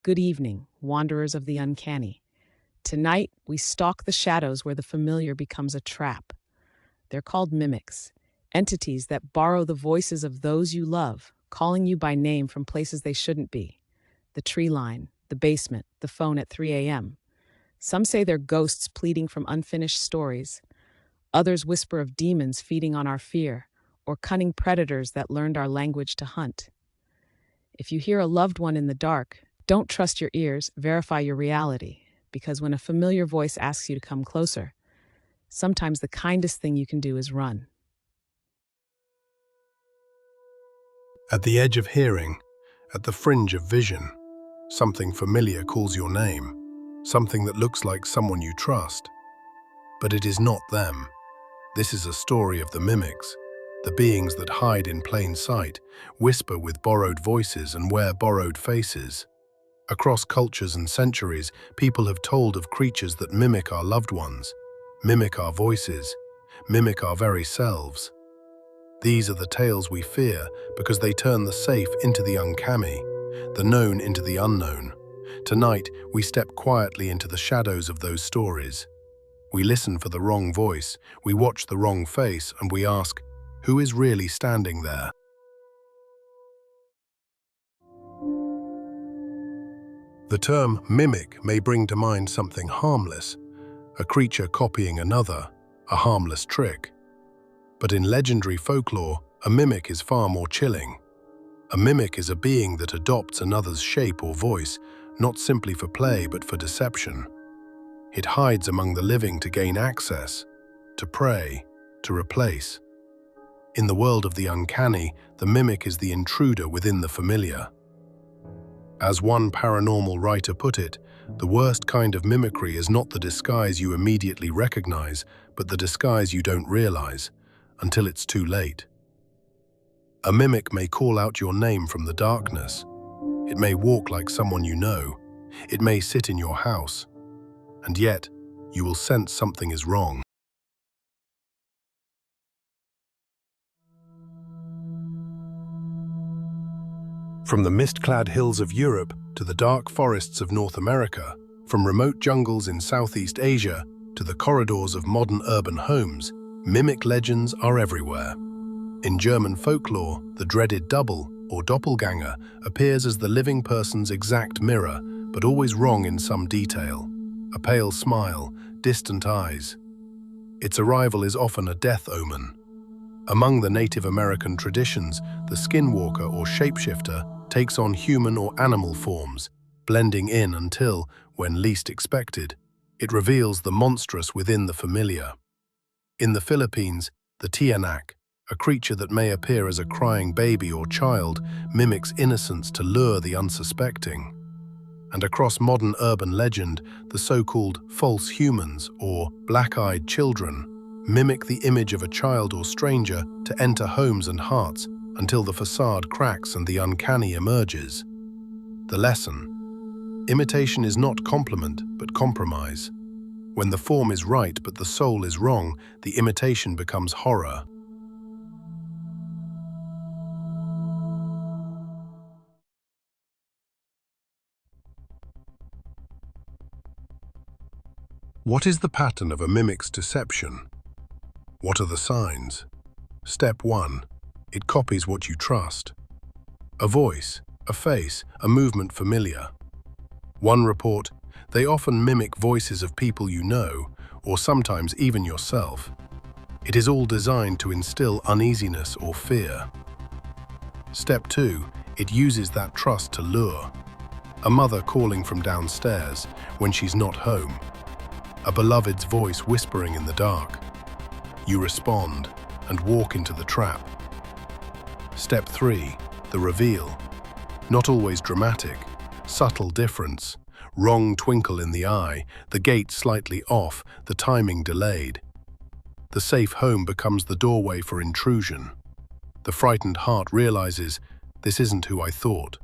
Good evening, wanderers of the uncanny. Tonight, we stalk the shadows where the familiar becomes a trap. They're called mimics, entities that borrow the voices of those you love, calling you by name from places they shouldn't be. The tree line, the basement, the phone at 3 a.m. Some say they're ghosts pleading from unfinished stories. Others whisper of demons feeding on our fear, or cunning predators that learned our language to hunt. If you hear a loved one in the dark, don't trust your ears, verify your reality, because when a familiar voice asks you to come closer, sometimes the kindest thing you can do is run. At the edge of hearing, at the fringe of vision, something familiar calls your name, something that looks like someone you trust. But it is not them. This is a story of the mimics, the beings that hide in plain sight, whisper with borrowed voices and wear borrowed faces. Across cultures and centuries, people have told of creatures that mimic our loved ones, mimic our voices, mimic our very selves. These are the tales we fear because they turn the safe into the uncanny, the known into the unknown. Tonight, we step quietly into the shadows of those stories. We listen for the wrong voice, we watch the wrong face, and we ask, who is really standing there? The term mimic may bring to mind something harmless, a creature copying another, a harmless trick. But in legendary folklore, a mimic is far more chilling. A mimic is a being that adopts another's shape or voice, not simply for play but for deception. It hides among the living to gain access, to prey, to replace. In the world of the uncanny, the mimic is the intruder within the familiar. As one paranormal writer put it, the worst kind of mimicry is not the disguise you immediately recognize, but the disguise you don't realize, until it's too late. A mimic may call out your name from the darkness. It may walk like someone you know. It may sit in your house. And yet, you will sense something is wrong. From the mist-clad hills of Europe to the dark forests of North America, from remote jungles in Southeast Asia to the corridors of modern urban homes, mimic legends are everywhere. In German folklore, the dreaded double, or doppelganger, appears as the living person's exact mirror, but always wrong in some detail. A pale smile, distant eyes. Its arrival is often a death omen. Among the Native American traditions, the skinwalker or shapeshifter takes on human or animal forms, blending in until, when least expected, it reveals the monstrous within the familiar. In the Philippines, the tiyanak, a creature that may appear as a crying baby or child, mimics innocence to lure the unsuspecting. And across modern urban legend, the so-called false humans, or black-eyed children, mimic the image of a child or stranger to enter homes and hearts until the facade cracks and the uncanny emerges. The lesson: imitation is not compliment, but compromise. When the form is right but the soul is wrong, the imitation becomes horror. What is the pattern of a mimic's deception? What are the signs? Step 1. It copies what you trust. A voice, a face, a movement familiar. One report: they often mimic voices of people you know, or sometimes even yourself. It is all designed to instill uneasiness or fear. Step 2. It uses that trust to lure. A mother calling from downstairs when she's not home. A beloved's voice whispering in the dark. You respond and walk into the trap. Step 3. The reveal. Not always dramatic, subtle difference. Wrong twinkle in the eye, the gate slightly off, the timing delayed. The safe home becomes the doorway for intrusion. The frightened heart realizes, this isn't who I thought.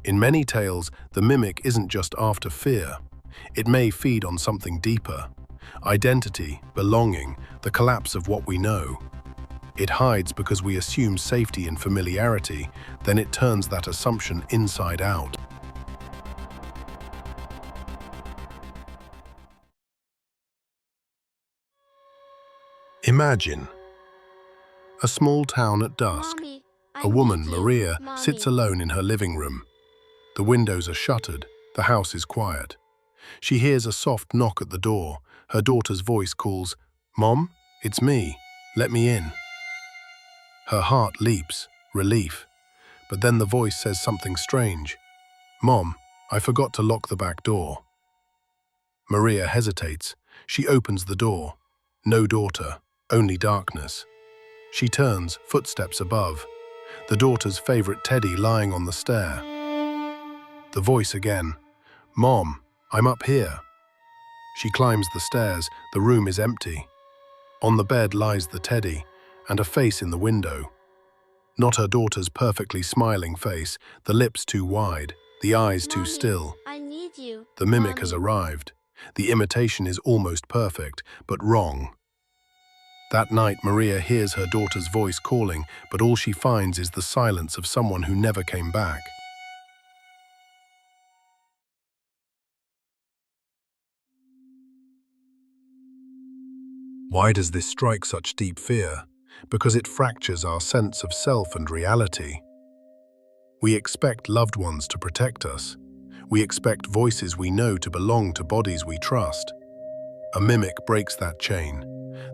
In many tales, the mimic isn't just after fear. It may feed on something deeper. Identity, belonging, the collapse of what we know. It hides because we assume safety and familiarity, then it turns that assumption inside out. Imagine a small town at dusk. Mommy, A woman, Maria, sits alone in her living room. The windows are shuttered. The house is quiet. She hears a soft knock at the door. Her daughter's voice calls, "Mom, it's me. Let me in." Her heart leaps, relief. But then the voice says something strange. "Mom, I forgot to lock the back door." Maria hesitates. She opens the door. No daughter, only darkness. She turns, footsteps above. The daughter's favorite teddy lying on the stair. The voice again. "Mom, I'm up here." She climbs the stairs. The room is empty. On the bed lies the teddy, and a face in the window. Not her daughter's perfectly smiling face, the lips too wide, the eyes too Mommy, still. I need you. The mimic has Mommy. arrived. The imitation is almost perfect, but wrong. That night, Maria hears her daughter's voice calling, but all she finds is the silence of someone who never came back. Why does this strike such deep fear? Because it fractures our sense of self and reality. We expect loved ones to protect us. We expect voices we know to belong to bodies we trust. A mimic breaks that chain.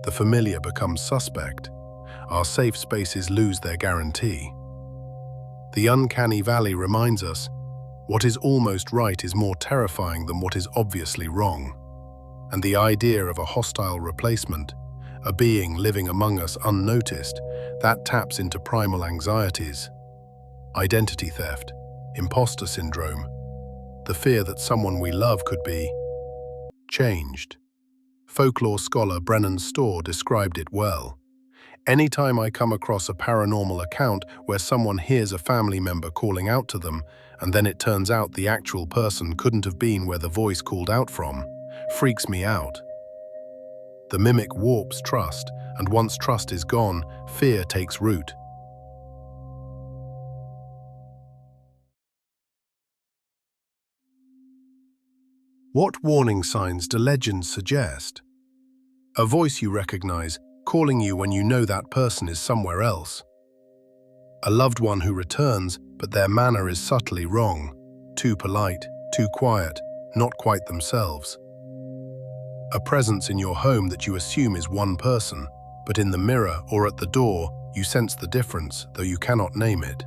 The familiar becomes suspect. Our safe spaces lose their guarantee. The uncanny valley reminds us, what is almost right is more terrifying than what is obviously wrong. And the idea of a hostile replacement, a being living among us unnoticed, that taps into primal anxieties. Identity theft, imposter syndrome, the fear that someone we love could be changed. Folklore scholar Brennan Storr described it well. Anytime I come across a paranormal account where someone hears a family member calling out to them, and then it turns out the actual person couldn't have been where the voice called out from, freaks me out. The mimic warps trust, and once trust is gone, fear takes root. What warning signs do legends suggest? A voice you recognize, calling you when you know that person is somewhere else. A loved one who returns, but their manner is subtly wrong, too polite, too quiet, not quite themselves. A presence in your home that you assume is one person, but in the mirror or at the door, you sense the difference, though you cannot name it.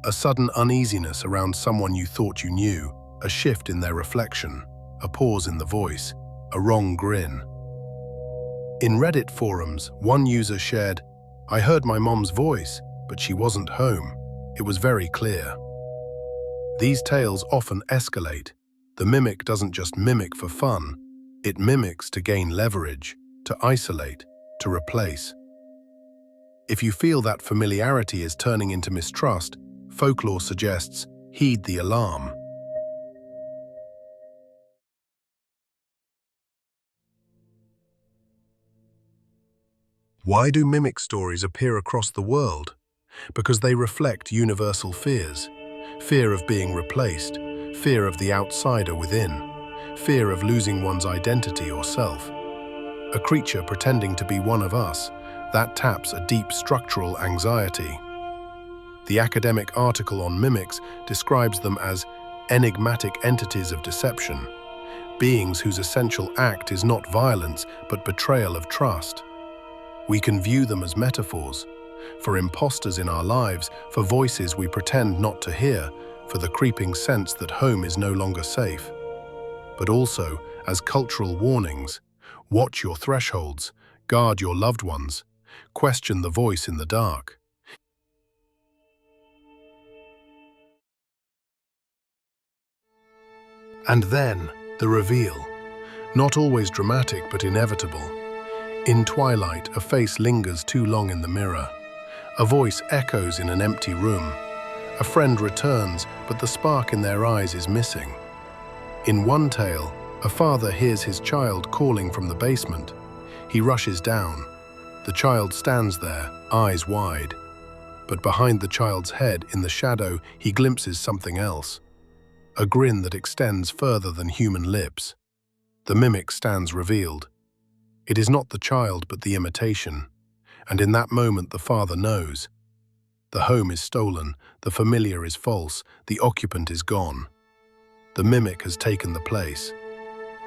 A sudden uneasiness around someone you thought you knew, a shift in their reflection, a pause in the voice, a wrong grin. In Reddit forums, one user shared, "I heard my mom's voice, but she wasn't home. It was very clear." These tales often escalate. The mimic doesn't just mimic for fun, it mimics to gain leverage, to isolate, to replace. If you feel that familiarity is turning into mistrust, folklore suggests, heed the alarm. Why do mimic stories appear across the world? Because they reflect universal fears. Fear of being replaced, fear of the outsider within, fear of losing one's identity or self. A creature pretending to be one of us, that taps a deep structural anxiety. The academic article on mimics describes them as enigmatic entities of deception, beings whose essential act is not violence but betrayal of trust. We can view them as metaphors, for imposters in our lives, for voices we pretend not to hear, for the creeping sense that home is no longer safe. But also as cultural warnings, watch your thresholds, guard your loved ones, question the voice in the dark. And then, the reveal. Not always dramatic but inevitable. In twilight, a face lingers too long in the mirror. A voice echoes in an empty room. A friend returns, but the spark in their eyes is missing. In one tale, a father hears his child calling from the basement. He rushes down. The child stands there, eyes wide. But behind the child's head, in the shadow, he glimpses something else. A grin that extends further than human lips. The mimic stands revealed. It is not the child but the imitation. And in that moment the father knows. The home is stolen, the familiar is false, the occupant is gone. The mimic has taken the place.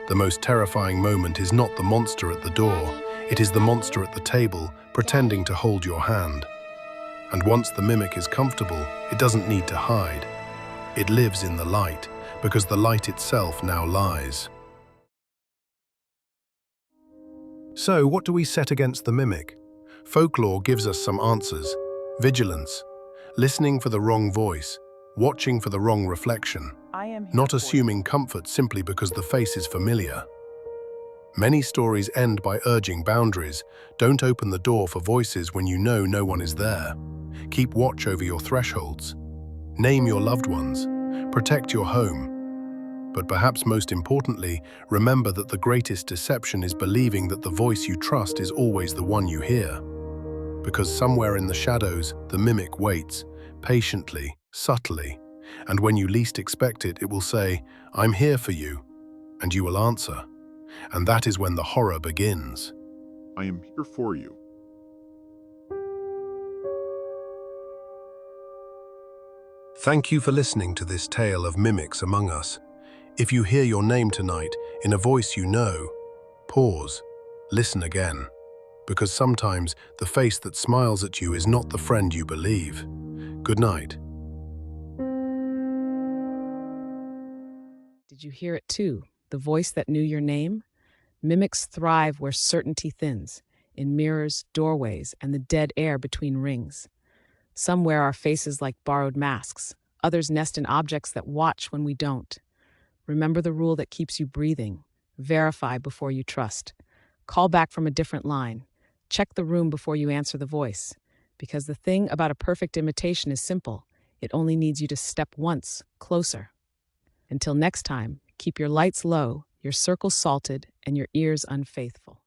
The most terrifying moment is not the monster at the door, it is the monster at the table, pretending to hold your hand. And once the mimic is comfortable, it doesn't need to hide. It lives in the light, because the light itself now lies. So, what do we set against the mimic? Folklore gives us some answers. Vigilance, listening for the wrong voice, watching for the wrong reflection, not assuming comfort simply because the face is familiar. Many stories end by urging boundaries. Don't open the door for voices when you know no one is there. Keep watch over your thresholds. Name your loved ones. Protect your home. But perhaps most importantly, remember that the greatest deception is believing that the voice you trust is always the one you hear. Because somewhere in the shadows, the mimic waits, patiently, subtly, and when you least expect it, it will say, "I'm here for you," and you will answer. And that is when the horror begins. I am here for you. Thank you for listening to this tale of mimics among us. If you hear your name tonight in a voice you know, pause, listen again. Because sometimes the face that smiles at you is not the friend you believe. Good night. Did you hear it too? The voice that knew your name? Mimics thrive where certainty thins, in mirrors, doorways, and the dead air between rings. Some wear our faces like borrowed masks. Others nest in objects that watch when we don't. Remember the rule that keeps you breathing. Verify before you trust. Call back from a different line. Check the room before you answer the voice. Because the thing about a perfect imitation is simple. It only needs you to step once closer. Until next time, keep your lights low, your circles salted, and your ears unfaithful.